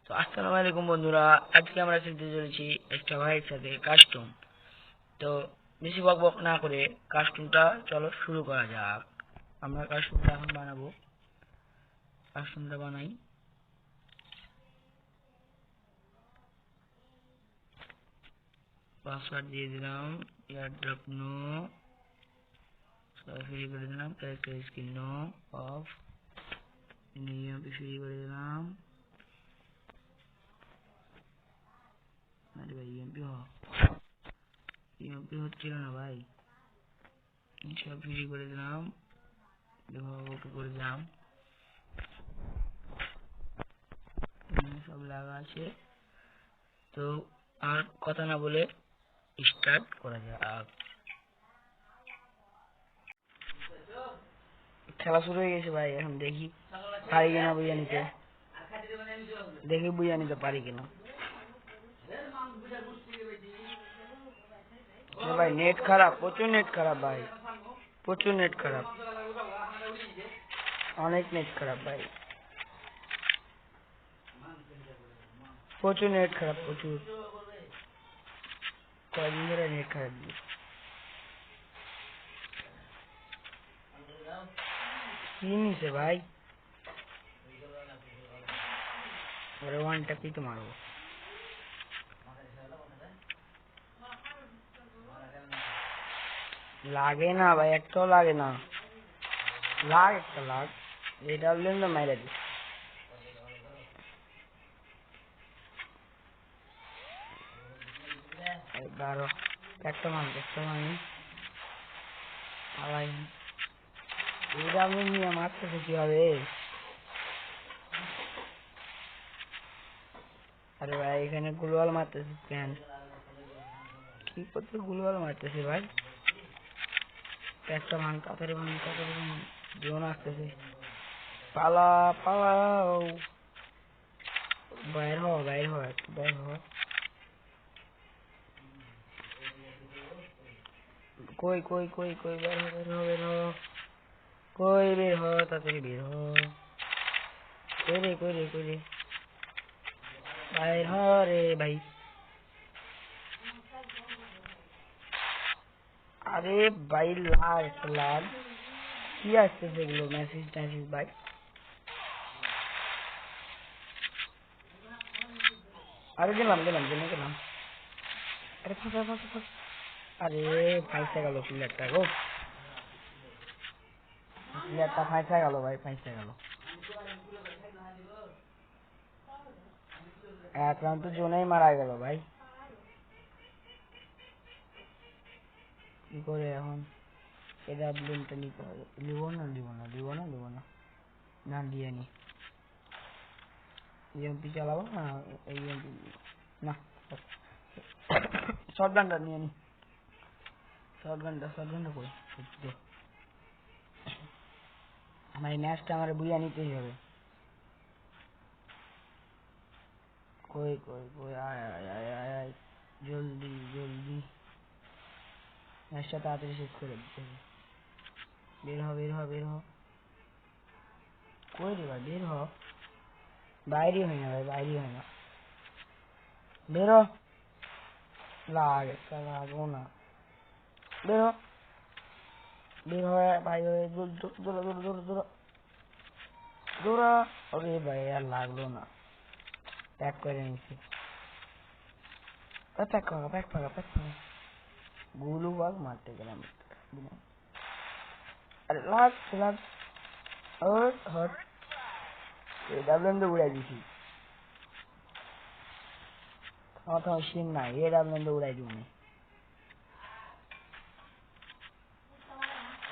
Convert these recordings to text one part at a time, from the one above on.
তো আসসালামু আলাইকুম বন্ধুরা, আজকে আমরা খেলতে চলেছি একটা ভাইয়ের সাথে কাস্টম। তো বেশি বকবক না করে কাস্টমটা চলো শুরু করা যাক। আমরা কাস্টমটা এখন বানাবো। কাস্টমটা বানাই। পাসওয়ার্ড দিয়ে দিলাম, এয়ারড্রপ নো, ফ্রি করে দিলাম, character skill no off, UMP free করে দিলাম। আরে ভাই ইউএমপি হচ্ছিল না ভাই, সব ফ্রি করে দিলাম, ওকে করে দিলাম, সব লাগা আছে। তো আর কথা না বলে স্টার্ট করা যাক। খেলা শুরু হয়ে গেছে ভাই, এখন দেখি পারি কিনা বুঝে নিতে, দেখি বুঝে নিতে পারি কিনা। ভাই নেট খারাপ, প্রচুর নেট খারাপ ভাই, প্রচুর নেট খারাপ, অনেক নেট খারাপ ভাই, প্রচুর নেট খারাপ, প্রচুর। কয়দিন ধরে নেট খারাপ দিয়ে কি নিছে ভাই, ওরে ওয়ান ট্যাপই তো মারবো। লাগে না ভাই, একটাও লাগে না, লাগ একটা লাগ, এটা বললেন তো মাইরা দিস। বারো একটা মানি আলাই, এটা আপনি নিয়ে মারতেছে কিভাবে? আরে ভাই এখানে গুলওয়াল মারতেছে কেন? কি করতে গুলওয়াল মারতেছে ভাই? একটা ভাঙ, তাড়াতাড়ি ভাঙ, তাড়াতাড়ি ভাঙ, জোন আসতেছে, পালা পালাও, বাইর হ, বাইর হ, একটু বাইর হ। কই কই কই কই, বের হ, বের হ, বের হ, কই বের হ, তাড়াতাড়ি বের হ, কই রে কই রে কই রে, বাইর হ রে ভাই। আরে ভাই লাগ, একটা লাগ কি আসতেছে এগুলো, মেসেজ ট্যাসেজ ভাই? আরে দিলাম দিলাম দিলাম দিলাম, আরে ফাঁকা ফাঁকা ফাঁকা, আরে ফাইসা গেল প্লেয়ারটা গো, প্লেয়ারটা ফাইসা গেল ভাই, ফাইসা গেল। এক রাউন্ড তো জোনেই মারা গেল ভাই, কি করে এখন? এটা ব্লিনটা নিতে হবে, লিব না লিব না লিব না লিব না, না দিয়ে নি, ইএমপি চালাবো না, ইএমপি না, শর্ট গানটা নিয়ে নি, শর্ট গানটা কই আমার এই ম্যাচটা আমার বুঝে নিতেই হবে। কই কই কই, আয় আয় আয় আয় আয়, জলদি জলদি ম্যাচটা তাড়াতাড়ি শেষ করে দিতে হবে। বের হ বের হ বের হ, কই রে ভাই বের হ, বাইরে হয় না ভাই, বাইরে হয় না, বের হ, লাগ একটা লাগবো না, বের হ, বের হয় ভাই, দৌড়া দৌড়া দৌড়া দৌড়া দৌড়া, আরে ভাই আর লাগলো না, প্যাক করে নিচ্ছি, প্যাক করা প্যাক করা প্যাক করা, গুলু বাগ মারতে গেলাম, আরে লাগ লাগ, হট হট, এডাব্লিউএম তো উড়াই দিছি, থামা সিন নাই, এডাব্লিউএম তো উড়াই দিবনি,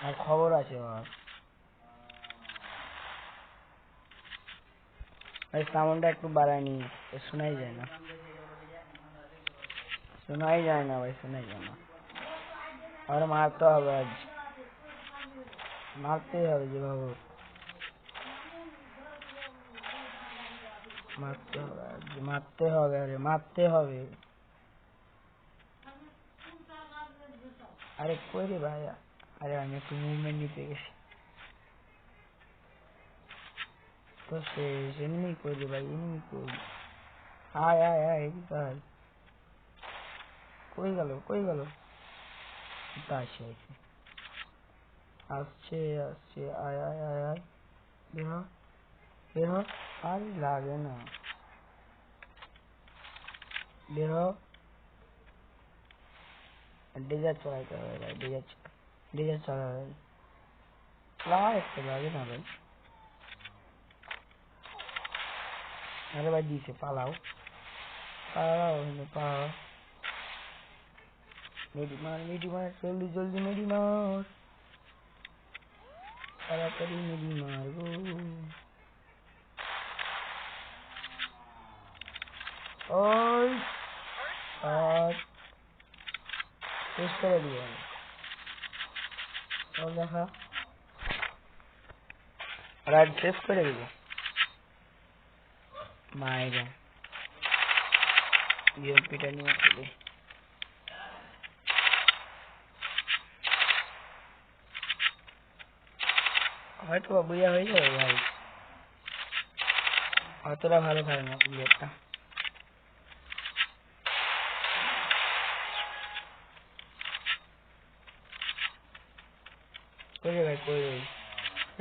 আর খবর আছে ওর, ভাই সাউন্ডটা একটু বাড়ায় নি, শোনাই যায় না, শোনাই যায় না ভাই, শোনাই যায় না, আর মারতে হবে আজ, মারতেই হবে যেভাবে, মারতে হবে আজ, মারতে হবে, আরে মারতে হবে। আরে কই রে ভাই, আরে আমি একটু মুভমেন্ট নিতে গেছি তো, শেষ এনিমি কই রে ভাই, এনিমি কই, আয় আয় আয় এদিকে আয় কই গেল আসছে আসছে আসছে আয় আয় আয় আয় বের হ আর লাগে না বের হ ডেজার্ট চালাইতে হবে ভাই ডেজার্ট চালাবে একটু লাগে না ভাই আরে ভাই দিছে পালাও মেডি মার জলদি মেডি মার তাড়াতাড়ি মেডি মার গো ওই আর শেষ করে দিও দেখা রাত শেষ করে দিব মায়েরা ইউপিটা নিয়ে খেলি হয়তো বুঝা হয়ে যাবে ভাই অতটা ভালো খায় না প্লেয়ারটা কই ভাই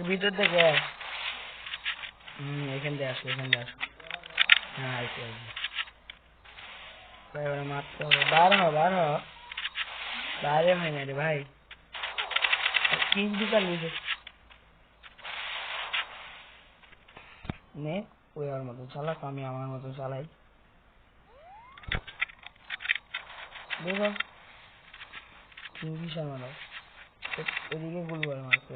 ভিতর থেকে এখান থেকে আসো হ্যাঁ আইসি ভাই ওরা মারতে হবে বার হ বাইরে হয় না রে ভাই কিং দিকার নিচে নে ওই আর মতো চালাক আমি আমার মতো চালাই দেখো কিং দিশা মারো এদিকে গুলবার মারছে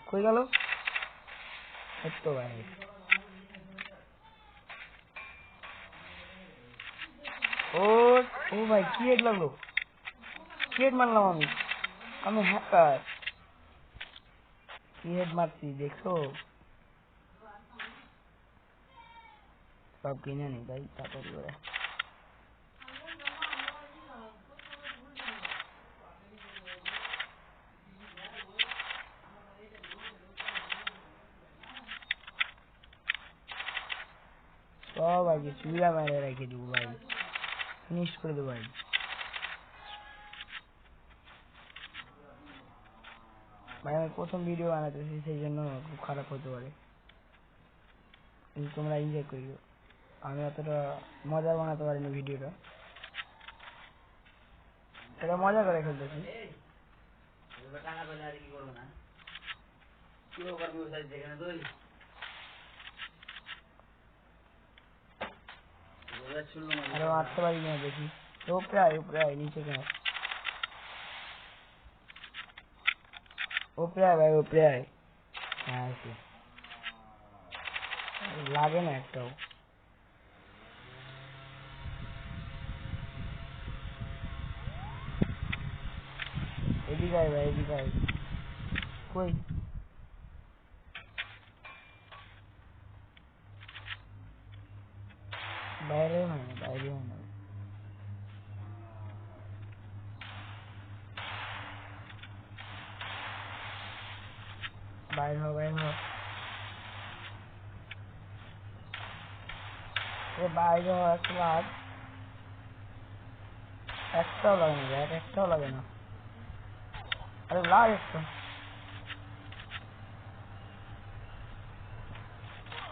কই গেল একটু ভাই ও ভাই কি হেড লাগলো কি হেড মারলাম আমি হ্যাকার কি হেড মারছি দেখছো সব কিনে নি ভাই তাড়াতাড়ি করে সব আগে চুলা মেরে রেখে দিব ভাই ফিনিশ করে দেবো ভাই ভাই আমি প্রথম ভিডিও বানাতেছি সেই জন্য খুব খারাপ হতে পারে কিন্তু তোমরা এনজয় করিও আমি অতটা মজা বানাতে পারিনি ভিডিওটা এটা মজা করে খেলতেছি আরে মারতে পারি না দেখি উপরে আয় নিচে কেন উপরে আয় ভাই উপরে আয় হ্যাঁ লাগে না একটাও এদিকে আয় ভাই এদিকে আয় কই বাইরে হয় না বাইরে হ বাইরে হ একটাও লাগে না একটাও লাগে না আরে লাগ একটা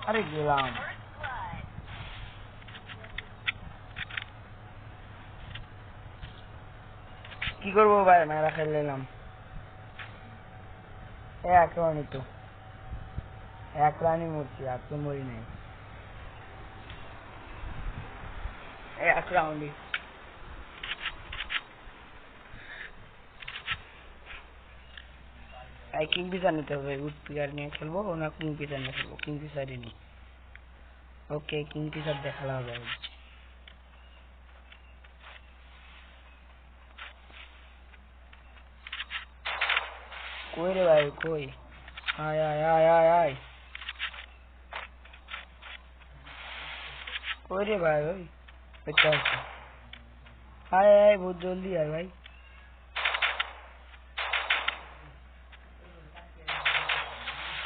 আরে গেলাম কি করবো ভাই মেয়েরা খেলে নিলাম এক রানই তো এক রানই মরছি আর তো মরি নাই এক রাউন্ডই কিং পিসার নিতে হবে উড পিকার নিয়ে খেলবো না কিং পিসার নিয়ে খেলবো কিং পিসারই নি ওকে কিং পিসার দেখালা হবে কই রে ভাই কই আয় আয় আয় আয় আয় কই রে ভাই ওই বেটা আয় আয় বহুত জলদি আয় ভাই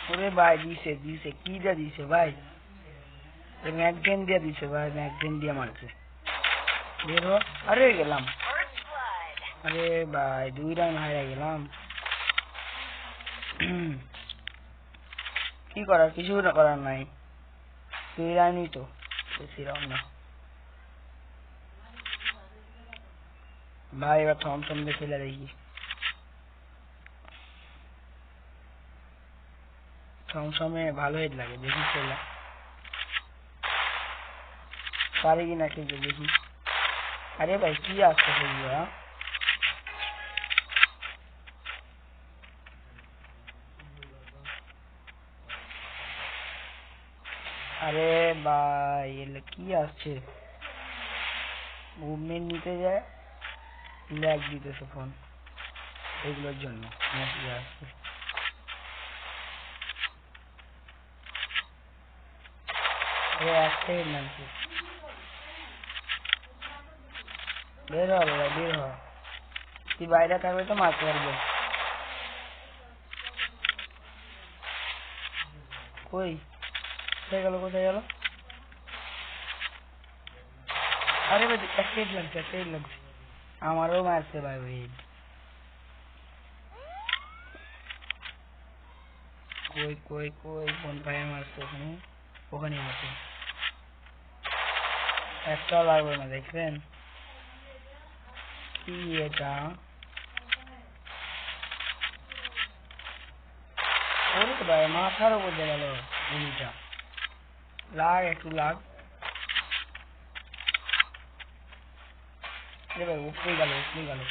ওরে ভাই দিছে কিটা দিছে ভাই ম্যাগজিন দিয়ে দিছে ভাই, ম্যাগজিন দিয়ে মারছে। বের হ। আরে গেলাম, আরে ভাই 2 রাউন্ড হারিয়ে গেলাম। কি করার, কিছু করার নাই। 2 রাউন্ডই তো, বেশি রাউন্ড না ভাই। এবার থমথম দিয়ে খেলে দেখি, থমথমে ভালো হেড লাগে, দেখি খেলা পারি কিনা খেলতে দেখি। আরে ভাই কি আসছে সেগুলো? আরে ভাই এলে কি আসছে, মুভমেন্ট নিতে যায় ল্যাগ দিতেছে ফোন, এগুলোর জন্য মেসেজ আসছে। এক সেকেন্ড নামছে, বের হ ভাই, বের হ। তুই বাইরে থাকবে তো মারতে পারবে। কই কোথায় গেল, কোথায় গেল? আরে ভাই একটা হিট লাগছে, একটা হিট লাগছে। আমারও মারছে ভাই হিট। কই কই কই কোন ভাই মারছে ওখানে? ওখানে আছে, একটাও লাগবে না, দেখছেন কি এটা? ওরে ভাই মাথার উপর দিয়ে গেল গুলিটা। লাগ, একটু লাগ। আরে ভাই উপরে গেল, উপরে গেল।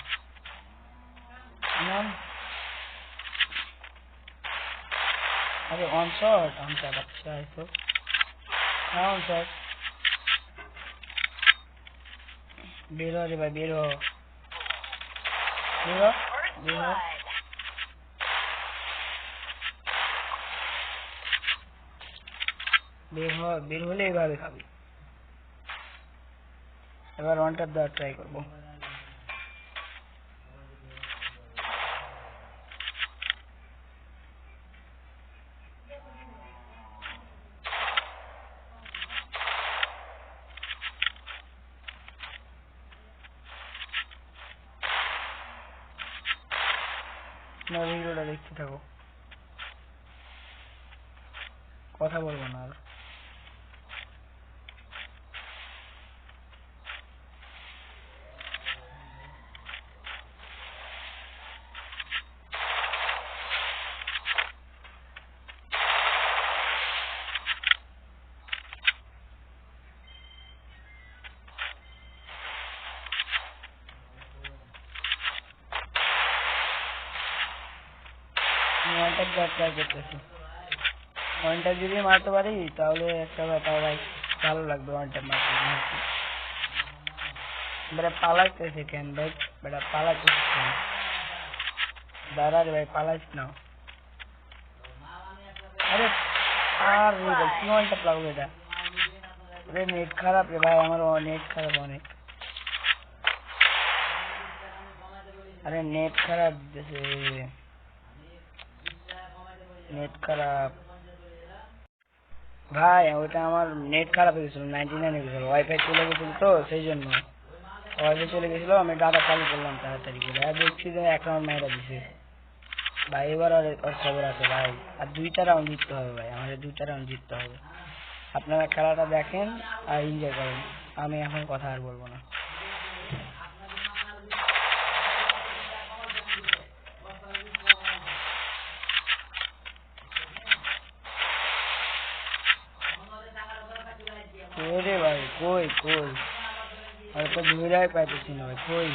নাম, আরে অন শট, আচ্ছা হয়তো অন শট। বের হ রে ভাই, বের হ, বের হ, বের হ। বের হ, বের হলে এইভাবে খাবি। এবার ওয়ান ট্যাপ দেওয়ার ট্রাই করবো। না ভিডিওটা দেখতে থাকো, কথা বলবো না আর। আমি ওয়ান ট্যাপ দেওয়ার ট্রাই করতেছি। ওয়ান ট্যাপ যদি মারতে পারি তাহলে একটা ব্যাপার ভাই, ভালো লাগবে ওয়ান ট্যাপ মারতে। বেটা পালাইতেছে কেন ভাই, বেটা পালাইতেছে কেন? দাঁড়া রে ভাই, পালাইস না। আরে আর রে ভাই কি ওয়ান ট্যাপ লাগবে এটা? আরে নেট খারাপ রে ভাই, আমার নেট খারাপ অনেক। আরে নেট খারাপ দিতেছে, নেট খারাপ ভাই। ওইটা আমার নেট খারাপ হয়ে গেছিল, 99 হয়ে গেছিল, ওয়াইফাই চলে গেছিল তো সেই জন্য। ওয়াইফাই চলে গেছিল, আমি ডাটা চালু করলাম তাড়াতাড়ি করে, আর দেখছি যে এক রাউন্ড মাইরা দিছে ভাই। এবার আর খবর আছে ভাই, আর 2টা রাউন্ড জিততে হবে ভাই, আমাদের 2টা রাউন্ড জিততে হবে। আপনারা খেলাটা দেখেন আর এনজয় করেন, আমি এখন কথা আর বলবো না। কই রে ভাই, কই কই? আর তো ধুইরাই পাইতেছি না ভাই, কই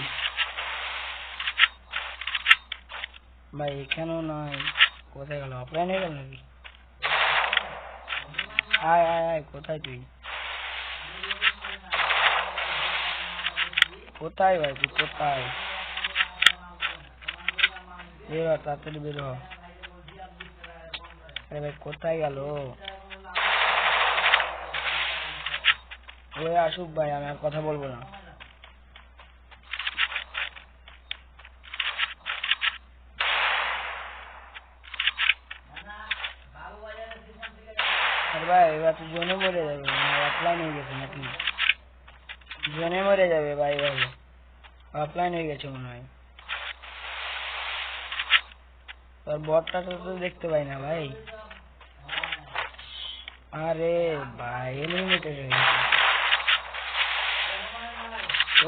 ভাই? এখানেও নাই, কোথায় গেল? অফলাইন হয়ে গেল নাকি? আয় আয় আয়, কোথায় তুই? কোথায় ভাই তুই, কোথায়? বের হ, তাড়াতাড়ি বের হ। আরে ভাই কোথায় গেল? ওই আসুক ভাই, আমি আর কথা বলবো না। আরে ভাই এবার তো জোনে মরে যাবে, অফলাইন হয়ে গেছে নাকি? জোনে মরে যাবে ভাই, ভাই অফলাইন হয়ে গেছে মনে হয়। তোর বটটা তো দেখতে পাই না ভাই। আরে ভাই এলিমিনেটেড হয়ে গেছে।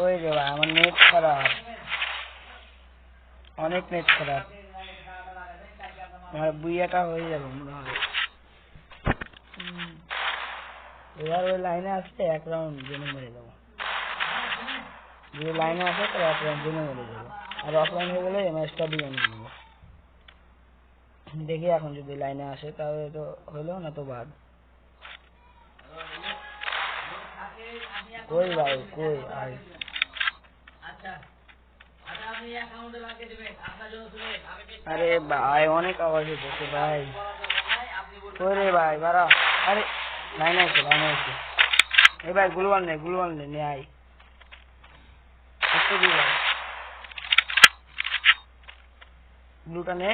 ওই রে ভাই আমার নেট খারাপ, অনেক নেট খারাপ। আমার বুইয়াটা হয়ে যাবে মনে হয়। এবার ওই লাইনে আসছে এক রাউন্ড জেনে মেরে যাবো। যদি লাইনে আসে তো এক রাউন্ড জেনে মেরে যাবো, আর অফলাইন হয়ে গেলে ম্যাচটা দিয়ে নিয়ে নেবো। দেখি এখন যদি লাইনে আসে তাহলে তো হলো, না তো বাদ। কই ভাই কই আয়। আরে ভাই অনেক আওয়াজ হচ্ছে ভাই। কই রে ভাই বাড়া। আরে লাইনে আছে, লাইনে আছে। এই ভাই গুলওয়াল নে নিয়ে আয়। একটু দি ভাই ব্লুটা নে।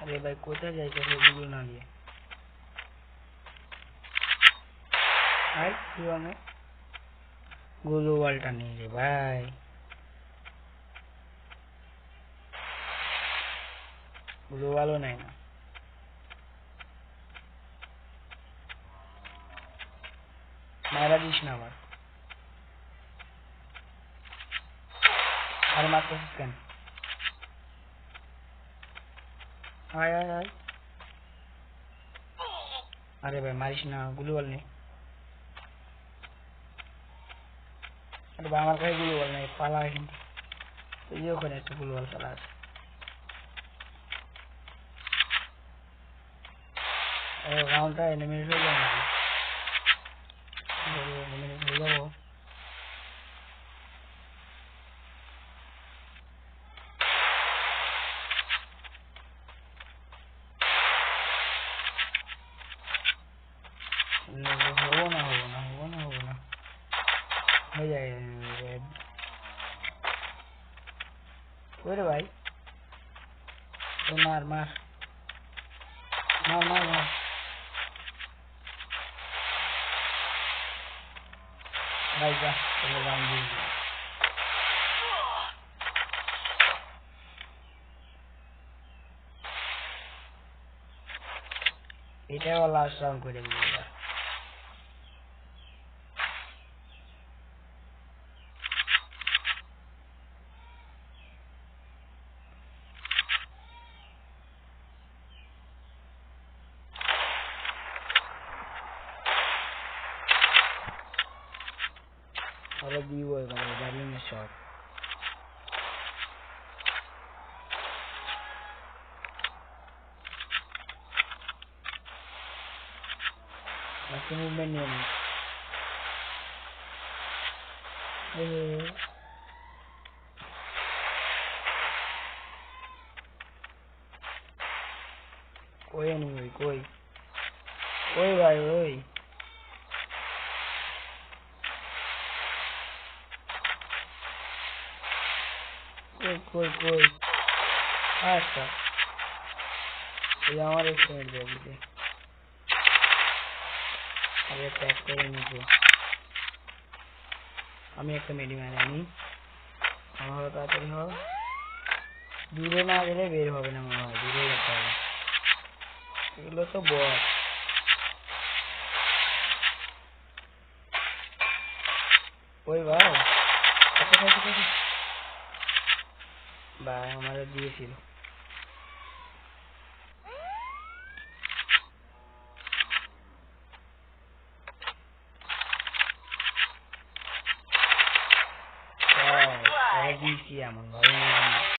আরে ভাই কোথায় যাইতে গুলো না নিয়ে আয়। কি মানে গ্লোবালটা নেই রে ভাই। গ্লোবালও নেই না। মারা দিস না আবার। আর মারতেছিস কেন? আয় আয় আয়। আরে ভাই মারিস না, গ্লোবাল নেই। আরে ভাই আমার কাছে গ্লোবাল নেই, পালা কিন্তু। এই যে ওখানে একটা গ্লোবাল পালা আছে। রাউন্ডটা এলিমিনেট হয়ে যাবে নাকি? এলিমিনেট হয়ে যাবো। হবো না হবো না হবো না হবো না হয়ে যায়। ওরে ভাই মার মার মার মার মার। ভাই যা তোকে রাউন্ড দিয়ে দিই। এটাও লাস্ট রাউন্ড করে দিবি। তাহলে দিব এবার জার্লিনের শট। বাকি মুভমেন্ট নিয়ে নি। কই নি ওই কই কই ভাই ওই। কই কই কই। আচ্ছা এই আমার এক্সপেরিমেন্ট দিয়ে দিতে। আরে ট্যাগ করে নিচে আমি একটা মেডিম্যান আনি। আমার তাড়াতাড়ি হোক, দূরে না গেলে বের হবে না মনে হয়, দূরে যেতে হবে। এগুলো তো বট। ওই ভাই ভাই আমাদের দিয়েছিল। দিয়েছি এমন ভাবে